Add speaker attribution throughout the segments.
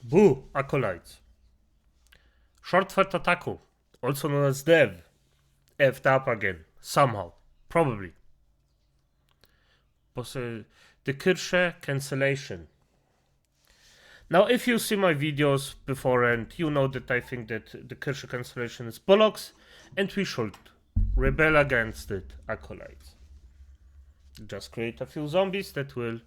Speaker 1: Boo, acolytes. Short for Otaku, also known as Dev, effed up again, somehow, probably. The Kirche cancellation. Now, if you see my videos beforehand, you know that I think that the Kirche cancellation is bollocks, and we should rebel against it, acolytes. Just create a few zombies that will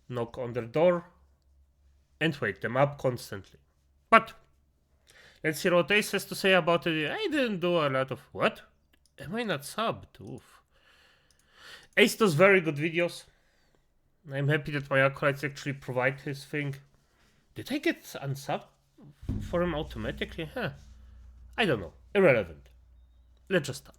Speaker 1: knock on their door and wake them up constantly. But let's hear what Ace has to say about it. I didn't do a lot of... What? Am I not subbed? Oof. Ace does very good videos. I'm happy that my acolytes actually provide his thing. Did I get unsubbed for him automatically? Huh. I don't know. Irrelevant. Let's just start.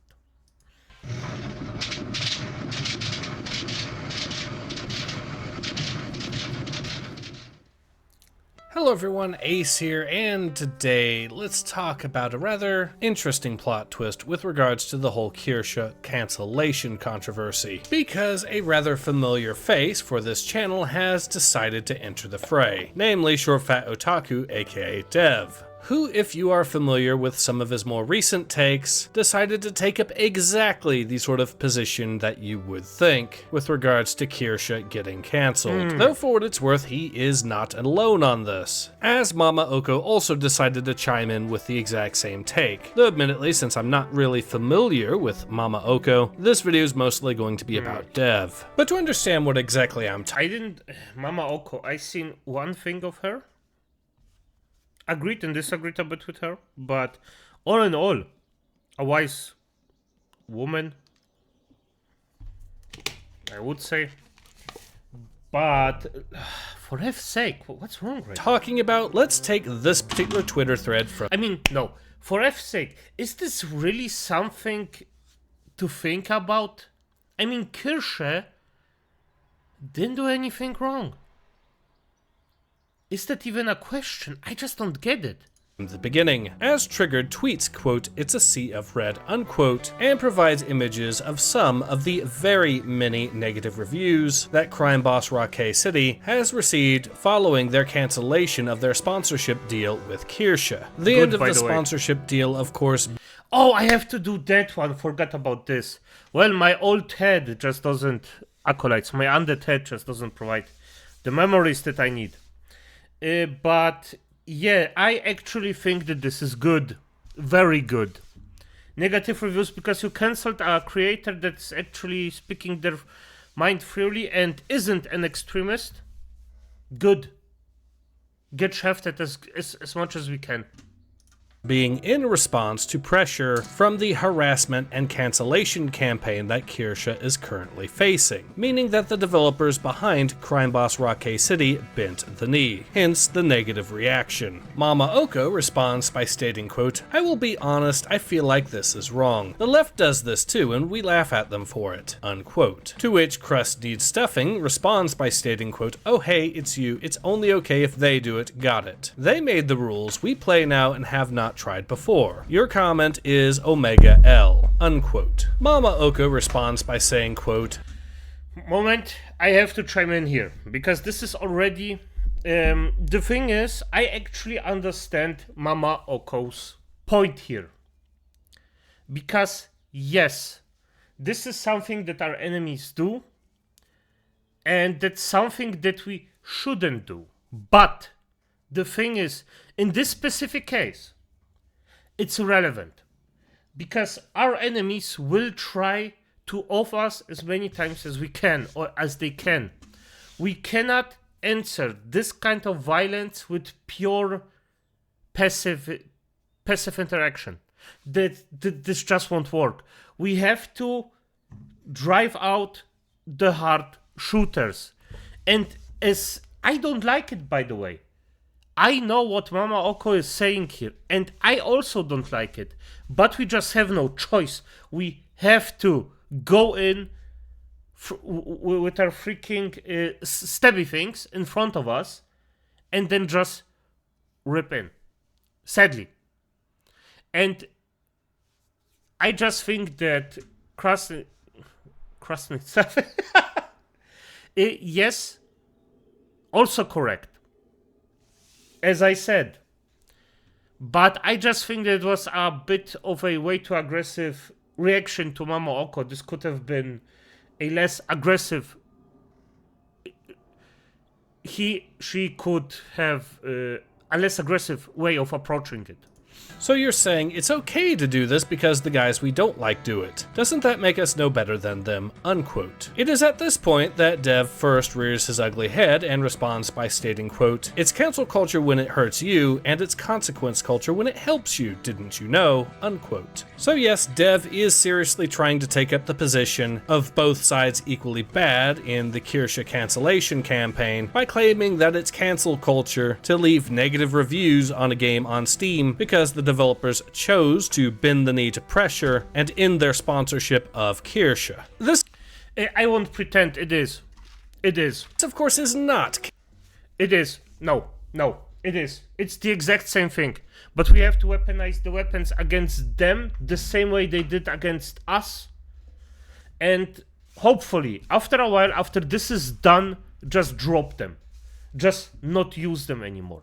Speaker 2: Hello everyone, Ace here, and today let's talk about a rather interesting plot twist with regards to the whole Kirche cancellation controversy, because a rather familiar face for this channel has decided to enter the fray, namely Short Fat Otaku aka Dev, who, if you are familiar with some of his more recent takes, decided to take up exactly the sort of position that you would think with regards to Kirche getting cancelled. Though for what it's worth, he is not alone on this, as Mama Oko also decided to chime in with the exact same take. Though admittedly, since I'm not really familiar with Mama Oko, this video is mostly going to be about Dev. But to understand what exactly
Speaker 1: Mama Oko, I seen one thing of her. Agreed and disagreed a bit with her, but all in all, a wise woman, I would say. But for F's sake, what's wrong right now?
Speaker 2: Talking about, let's take this particular Twitter thread from...
Speaker 1: No, for F's sake, is this really something to think about? Kirche didn't do anything wrong. Is that even a question? I just don't get it.
Speaker 2: The beginning, as triggered tweets, quote, "It's a sea of red," unquote, and provides images of some of the very many negative reviews that crime boss Rock City has received following their cancellation of their sponsorship deal with Kirche. The end of the sponsorship deal, of course...
Speaker 1: Oh, I have to do that one, forgot about this. Well, my old head just doesn't... Acolytes, my undead head just doesn't provide the memories that I need. But yeah, I actually think that this is good. Very good. Negative reviews because you cancelled a creator that's actually speaking their mind freely and isn't an extremist. Good. Get shafted as much as we can.
Speaker 2: Being in response to pressure from the harassment and cancellation campaign that Kirche is currently facing, meaning that the developers behind Crime Boss Rock City bent the knee, hence the negative reaction. Mama Oko responds by stating, quote, "I will be honest, I feel like this is wrong. The left does this too and we laugh at them for it," unquote. To which Crust Needs Stuffing responds by stating, quote, "Oh hey, it's you, it's only okay if they do it, got it. They made the rules, we play now and have not tried before. Your comment is Omega L," unquote. Mama Oko responds by saying, quote,
Speaker 1: "Moment, I have to chime in here, because this is already... the thing is, I actually understand Mama Oko's point here. Because, yes, this is something that our enemies do, and that's something that we shouldn't do. But, the thing is, in this specific case, it's irrelevant, because our enemies will try to off us as many times as we can, or as they can. We cannot answer this kind of violence with pure passive interaction. This just won't work. We have to drive out the hard shooters. And as I don't like it, by the way, I know what Mama Oko is saying here, and I also don't like it, but we just have no choice. We have to go in with our freaking stabby things in front of us, and then just rip in. Sadly. And I just think that Krasny stuff, yes, also correct. as I said. But I just think that it was a bit of a way too aggressive reaction to Mama Oko. This could have been a less aggressive. She could have a less aggressive way of approaching it.
Speaker 2: So you're saying it's okay to do this because the guys we don't like do it. Doesn't that make us no better than them? Unquote. It is at this point that Dev first rears his ugly head and responds by stating, quote, "It's cancel culture when it hurts you, and it's consequence culture when it helps you, didn't you know?" Unquote. So yes, Dev is seriously trying to take up the position of both sides equally bad in the Kirsche cancellation campaign by claiming that it's cancel culture to leave negative reviews on a game on Steam because the developers chose to bend the knee to pressure and end their sponsorship of Kirsche. This,
Speaker 1: I won't pretend it is. It is.
Speaker 2: of course, is not.
Speaker 1: It is. No, it is. It's the exact same thing. But we have to weaponize the weapons against them the same way they did against us. And hopefully, after a while, after this is done, just drop them. Just not use them anymore.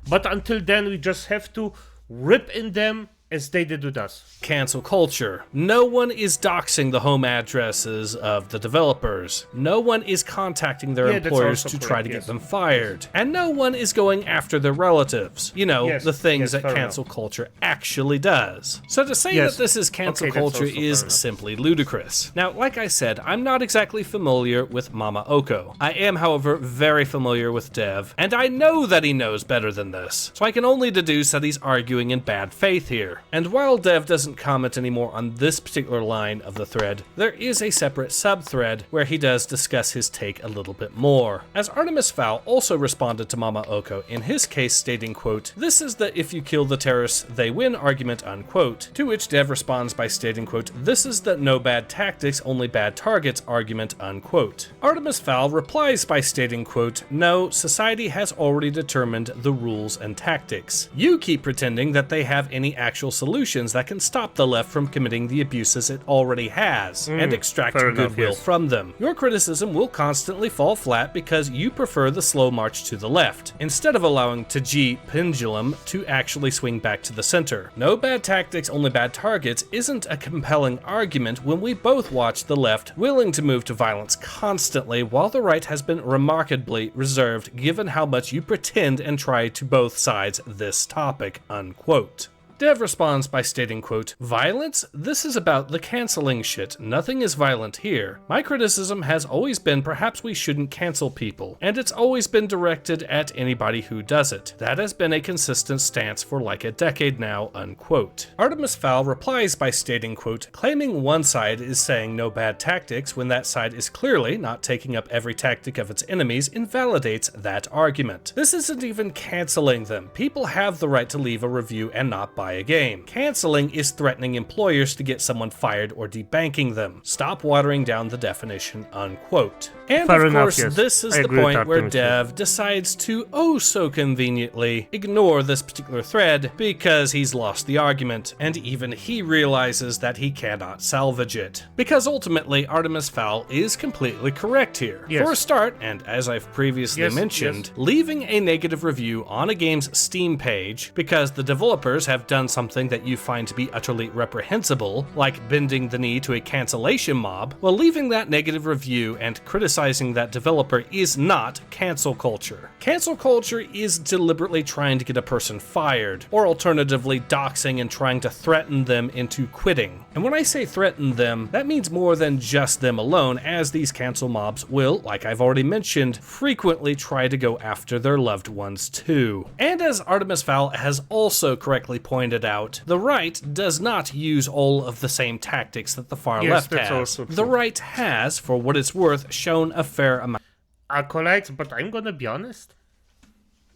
Speaker 1: But until then, we just have to rip in them as they did with us.
Speaker 2: Cancel culture. No one is doxing the home addresses of the developers. No one is contacting their employers to try to get them fired. And no one is going after their relatives. You know, the things that cancel culture actually does. So to say that this is cancel culture is simply ludicrous. Now, like I said, I'm not exactly familiar with Mama Oko. I am, however, very familiar with Dev, and I know that he knows better than this. So I can only deduce that he's arguing in bad faith here. And while Dev doesn't comment anymore on this particular line of the thread, there is a separate sub-thread where he does discuss his take a little bit more. As Artemis Fowl also responded to Mama Oko, in his case stating, quote, "This is the if you kill the terrorists, they win argument," unquote. To which Dev responds by stating, quote, "This is the no bad tactics, only bad targets argument," unquote. Artemis Fowl replies by stating, quote, "No, society has already determined the rules and tactics. You keep pretending that they have any actual solutions that can stop the left from committing the abuses it already has and extract goodwill from them. Your criticism will constantly fall flat because you prefer the slow march to the left, instead of allowing Taji pendulum to actually swing back to the center. No bad tactics, only bad targets isn't a compelling argument when we both watch the left willing to move to violence constantly while the right has been remarkably reserved given how much you pretend and try to both sides this topic," unquote. Dev responds by stating, quote, "Violence? This is about the canceling shit. Nothing is violent here. My criticism has always been perhaps we shouldn't cancel people, and it's always been directed at anybody who does it. That has been a consistent stance for like a decade now," unquote. Artemis Fowl replies by stating, quote, "Claiming one side is saying no bad tactics when that side is clearly not taking up every tactic of its enemies invalidates that argument. This isn't even canceling them. People have the right to leave a review and not buy a game. Canceling is threatening employers to get someone fired or debanking them. Stop watering down the definition," unquote. And of course, this is the point where Dev decides to oh so conveniently ignore this particular thread because he's lost the argument, and even he realizes that he cannot salvage it. Because ultimately, Artemis Fowl is completely correct here. For a start, and as I've previously mentioned, leaving a negative review on a game's Steam page because the developers have done something that you find to be utterly reprehensible, like bending the knee to a cancellation mob, well, leaving that negative review and criticizing that developer is not cancel culture. Cancel culture is deliberately trying to get a person fired, or alternatively doxing and trying to threaten them into quitting. And when I say threaten them, that means more than just them alone, as these cancel mobs will, like I've already mentioned, frequently try to go after their loved ones too. And as Artemis Fowl has also correctly pointed out, the right does not use all of the same tactics that the far left has. The right has, for what it's worth, shown a fair amount.
Speaker 1: Acolytes, but I'm gonna be honest.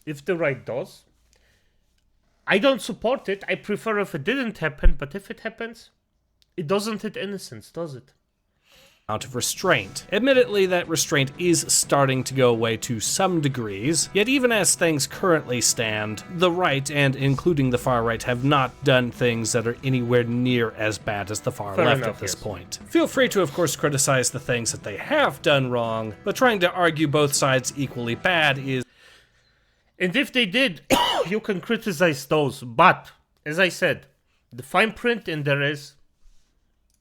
Speaker 1: If the right does, I don't support it. I prefer if it didn't happen, but if it happens, it doesn't hit innocence, does it?
Speaker 2: Of restraint. Admittedly, that restraint is starting to go away to some degrees, yet even as things currently stand, the right, and including the far right, have not done things that are anywhere near as bad as the far left at this point. Feel free to, of course, criticize the things that they have done wrong, but trying to argue both sides equally bad is...
Speaker 1: And if they did you can criticize those, but as I said, the fine print in there is,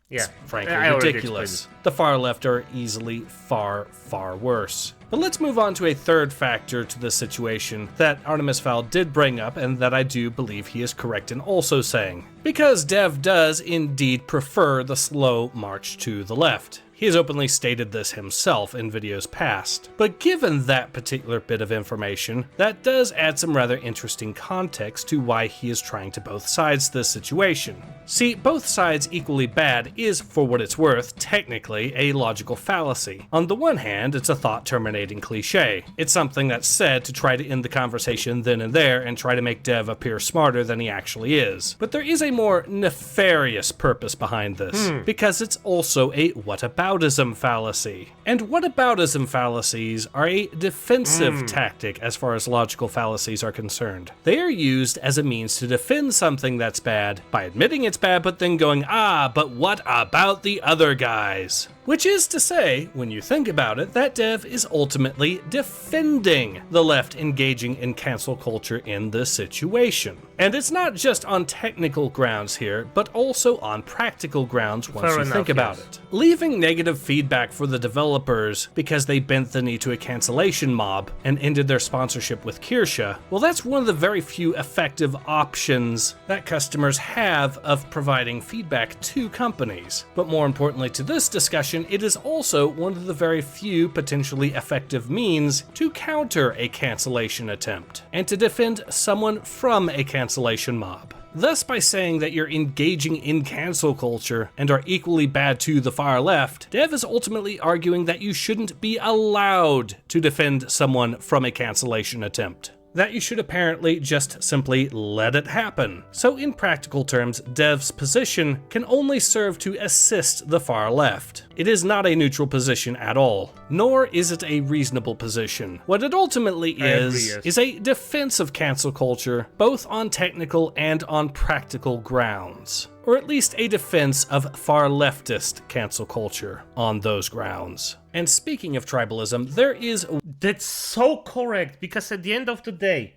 Speaker 1: yeah,
Speaker 2: frankly
Speaker 1: I already
Speaker 2: ridiculous. The far left are easily far, far worse. But let's move on to a third factor to this situation that Artemis Fowl did bring up, and that I do believe he is correct in also saying. Because Dev does indeed prefer the slow march to the left. He has openly stated this himself in videos past. But given that particular bit of information, that does add some rather interesting context to why he is trying to both sides this situation. See, both sides equally bad is, for what it's worth, technically a logical fallacy. On the one hand, it's a thought-terminating cliche. It's something that's said to try to end the conversation then and there and try to make Dev appear smarter than he actually is. But there is a more nefarious purpose behind this, because it's also a whataboutism fallacy. And whataboutism fallacies are a defensive tactic as far as logical fallacies are concerned. They are used as a means to defend something that's bad by admitting it's bad, but then going, but what about the other guys? Which is to say, when you think about it, that Dev is ultimately defending the left engaging in cancel culture in this situation. And it's not just on technical grounds here, but also on practical grounds once you think about it. Leaving negative feedback for the developers because they bent the knee to a cancellation mob and ended their sponsorship with Kirsche, well, that's one of the very few effective options that customers have of providing feedback to companies. But more importantly to this discussion, it is also one of the very few potentially effective means to counter a cancellation attempt and to defend someone from a cancellation mob. Thus, by saying that you're engaging in cancel culture and are equally bad to the far left, Dev is ultimately arguing that you shouldn't be allowed to defend someone from a cancellation attempt. That you should apparently just simply let it happen. So in practical terms, Dev's position can only serve to assist the far left. It is not a neutral position at all, nor is it a reasonable position. What it ultimately is a defense of cancel culture, both on technical and on practical grounds. Or at least a defense of far leftist cancel culture on those grounds. And speaking of tribalism, there is...
Speaker 1: That's so correct, because at the end of the day,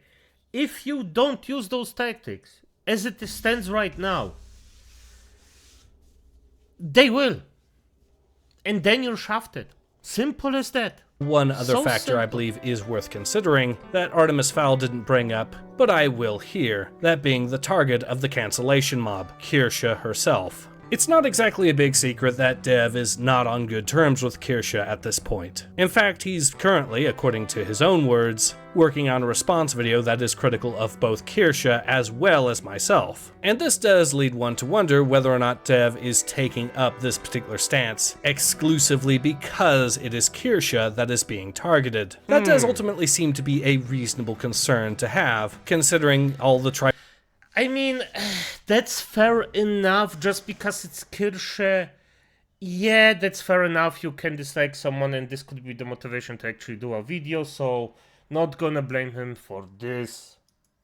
Speaker 1: if you don't use those tactics, as it stands right now, they will. And then you're shafted. Simple as that.
Speaker 2: One other factor I believe is worth considering that Artemis Fowl didn't bring up, but I will here, that being the target of the cancellation mob, Kirsche herself. It's not exactly a big secret that Dev is not on good terms with Kirsche at this point. In fact, he's currently, according to his own words, working on a response video that is critical of both Kirsche as well as myself. And this does lead one to wonder whether or not Dev is taking up this particular stance exclusively because it is Kirsche that is being targeted. That does ultimately seem to be a reasonable concern to have, considering all the
Speaker 1: I mean, that's fair enough, just because it's Kirsche. Yeah, that's fair enough, you can dislike someone and this could be the motivation to actually do a video, so not gonna blame him for this.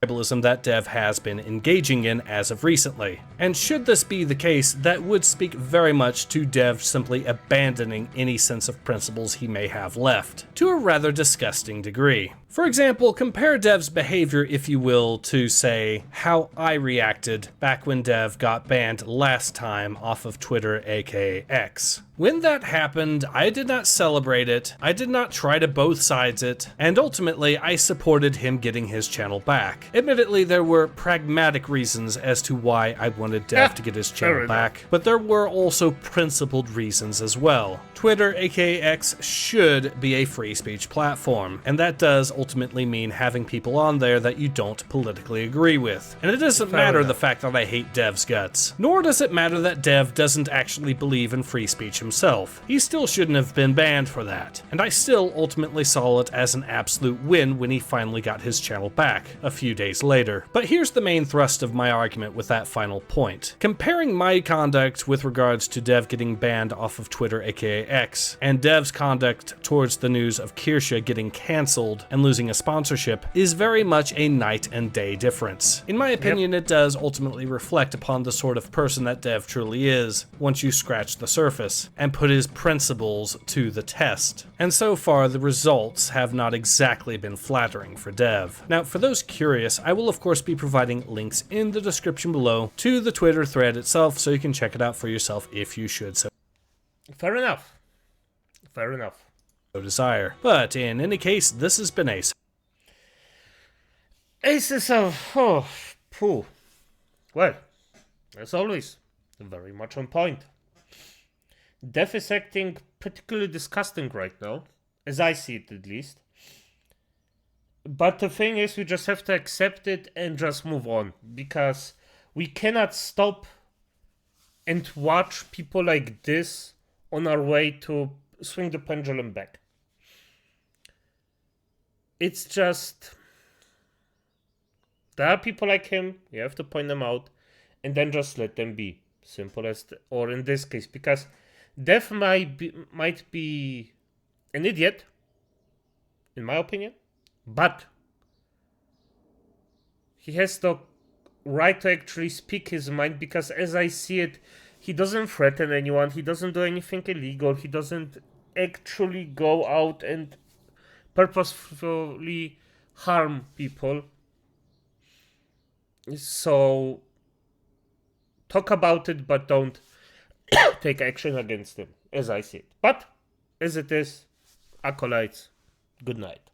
Speaker 2: Tribalism that Dev has been engaging in as of recently. And should this be the case, that would speak very much to Dev simply abandoning any sense of principles he may have left, to a rather disgusting degree. For example, compare Dev's behavior, if you will, to, say, how I reacted back when Dev got banned last time off of Twitter, aka X. When that happened, I did not celebrate it, I did not try to both sides it, and ultimately I supported him getting his channel back. Admittedly, there were pragmatic reasons as to why I wanted Dev to get his channel back, but there were also principled reasons as well. Twitter, aka X, should be a free speech platform, and that does ultimately mean having people on there that you don't politically agree with. And it doesn't matter the fact that I hate Dev's guts, nor does it matter that Dev doesn't actually believe in free speech himself. He still shouldn't have been banned for that, and I still ultimately saw it as an absolute win when he finally got his channel back a few days later. But here's the main thrust of my argument with that final point. Comparing my conduct with regards to Dev getting banned off of Twitter, aka X, and Dev's conduct towards the news of Kirsche getting cancelled and losing losing a sponsorship is very much a night and day difference. In my opinion, it does ultimately reflect upon the sort of person that Dev truly is, once you scratch the surface, and put his principles to the test. And so far, the results have not exactly been flattering for Dev. Now, for those curious, I will of course be providing links in the description below to the Twitter thread itself, so you can check it out for yourself if you should so
Speaker 1: Fair enough. Fair enough.
Speaker 2: desire. But in any case, this has been Ace.
Speaker 1: Aces of... Well, as always, very much on point. Death is acting particularly disgusting right now, as I see it at least. But the thing is, we just have to accept it and just move on, because we cannot stop and watch people like this on our way to swing the pendulum back. It's just... There are people like him, you have to point them out, and then just let them be. Simple as... Or in this case, because Death might be an idiot, in my opinion, but he has the right to actually speak his mind, because as I see it, he doesn't threaten anyone, he doesn't do anything illegal, he doesn't actually go out and purposefully harm people. So talk about it, but don't take action against him, as I see it. But as it is, acolytes, good night.